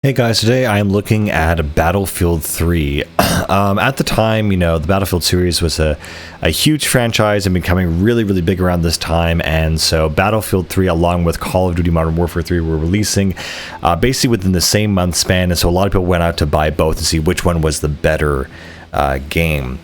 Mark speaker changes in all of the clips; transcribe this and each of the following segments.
Speaker 1: Hey guys, today I am looking at Battlefield 3. At the time, the Battlefield series was a huge franchise and becoming really big around this time, and so Battlefield 3 along with Call of Duty Modern Warfare 3 were releasing basically within the same month span, and so a lot of people went out to buy both to see which one was the better game.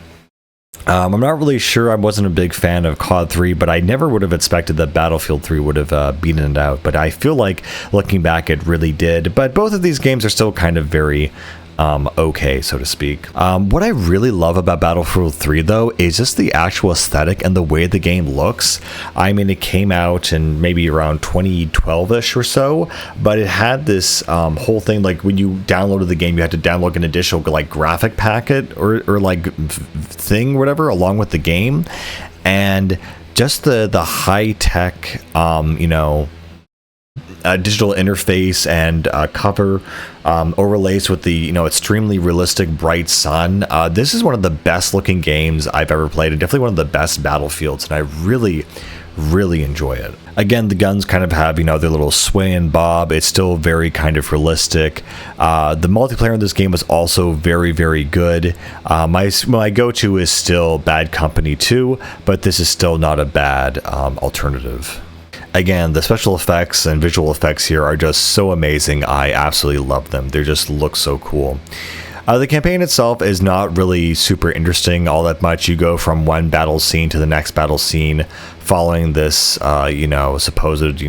Speaker 1: I'm not really sure. I wasn't a big fan of COD 3, but I never would have expected that Battlefield 3 would have beaten it out. But I feel like looking back, it really did. But both of these games are still kind of very okay, so to speak. What I really love about Battlefield 3, though, is just the actual aesthetic and the way the game looks. I mean, it came out in maybe around 2012-ish or so, but it had this whole thing, like when you downloaded the game, you had to download an additional like graphic packet or like thing, whatever, along with the game. And just the high-tech, digital interface and cover overlays with the extremely realistic bright sun. This is one of the best looking games I've ever played, and definitely one of the best Battlefields, and I really enjoy it. Again, the guns kind of have their little sway and bob. It's still very kind of realistic. The multiplayer in this game was also very good. My go-to is still Bad Company 2, but this is still not a bad alternative. Again, the special effects and visual effects here are just so amazing. I absolutely love them. They just look so cool. The campaign itself is not really super interesting all that much. You go from one battle scene to the next battle scene following this, supposed,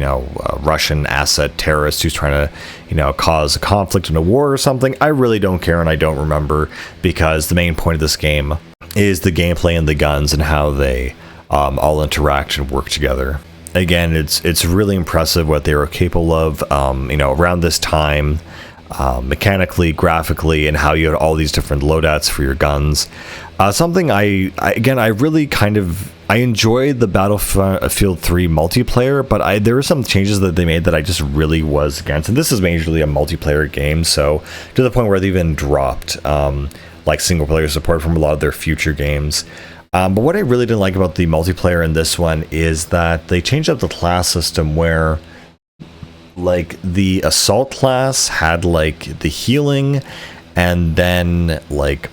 Speaker 1: Russian asset terrorist who's trying to, cause a conflict and a war or something. I really don't care and I don't remember, because the main point of this game is the gameplay and the guns and how they all interact and work together. Again, it's really impressive what they were capable of, around this time, mechanically, graphically, and how you had all these different loadouts for your guns. Something I really I enjoyed the Battlefield 3 multiplayer, but there were some changes that they made that I just really was against. And this is majorly a multiplayer game, so to the point where they even dropped like single player support from a lot of their future games. But what I really didn't like about the multiplayer in this one is that they changed up the class system where, like, the assault class had like the healing, and then like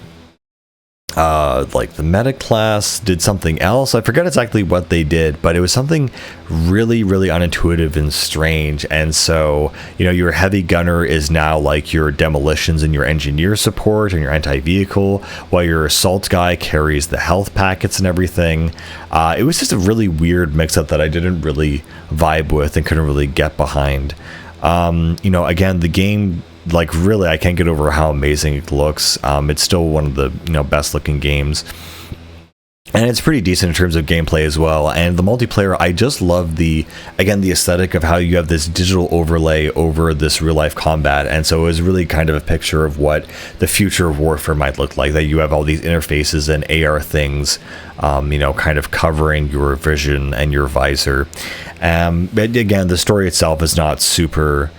Speaker 1: the medic class did something else. I forget exactly what they did, but it was something really unintuitive and strange. And so, your heavy gunner is now like your demolitions and your engineer support and your anti-vehicle, while your assault guy carries the health packets and everything. It was just a really weird mix-up that I didn't really vibe with and couldn't really get behind. Again, the game, like, really, I can't get over how amazing it looks. It's still one of the best looking games, and it's pretty decent in terms of gameplay as well. And the multiplayer, I just love the aesthetic of how you have this digital overlay over this real life combat. And so it was really kind of a picture of what the future of warfare might look like, that you have all these interfaces and AR things kind of covering your vision and your visor. But again, the story itself is not super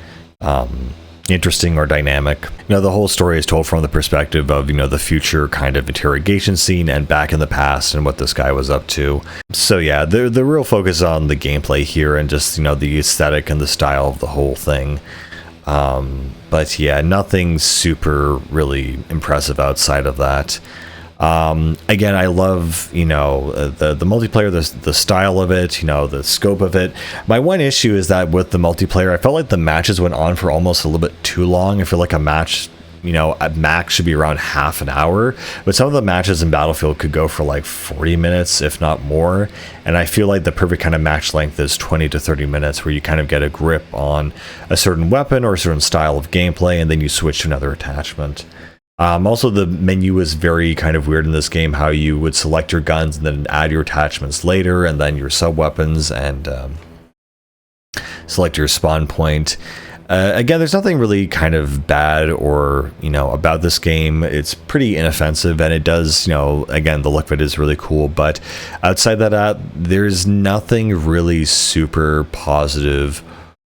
Speaker 1: interesting or dynamic. The whole story is told from the perspective of the future kind of interrogation scene and back in the past and what this guy was up to. So yeah, the real focus on the gameplay here and just the aesthetic and the style of the whole thing. But yeah, nothing super really impressive outside of that. Again, I love the multiplayer, the style of it, the scope of it. My one issue is that with the multiplayer, I felt like the matches went on for almost a little bit too long. I feel like a match, at max should be around half an hour, but some of the matches in Battlefield could go for like 40 minutes, if not more. And I feel like the perfect kind of match length is 20 to 30 minutes, where you kind of get a grip on a certain weapon or a certain style of gameplay, and then you switch to another attachment. Also, the menu is very kind of weird in this game, how you would select your guns and then add your attachments later, and then your sub-weapons, and select your spawn point. Again, there's nothing really kind of bad or, about this game. It's pretty inoffensive, and it does, again, the look of it is really cool, but outside that, there's nothing really super positive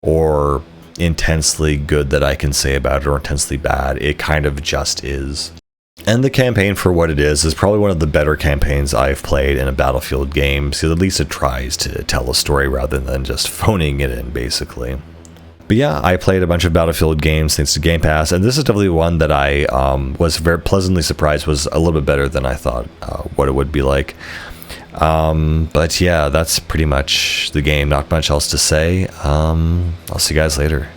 Speaker 1: or intensely good that I can say about it, or intensely bad. It kind of just is. And the campaign, for what it is probably one of the better campaigns I've played in a Battlefield game, so at least it tries to tell a story rather than just phoning it in, basically. But yeah, I played a bunch of Battlefield games thanks to Game Pass, and this is definitely one that I was very pleasantly surprised was a little bit better than I thought what it would be like. But yeah, that's pretty much the game. Not much else to say. I'll see you guys later.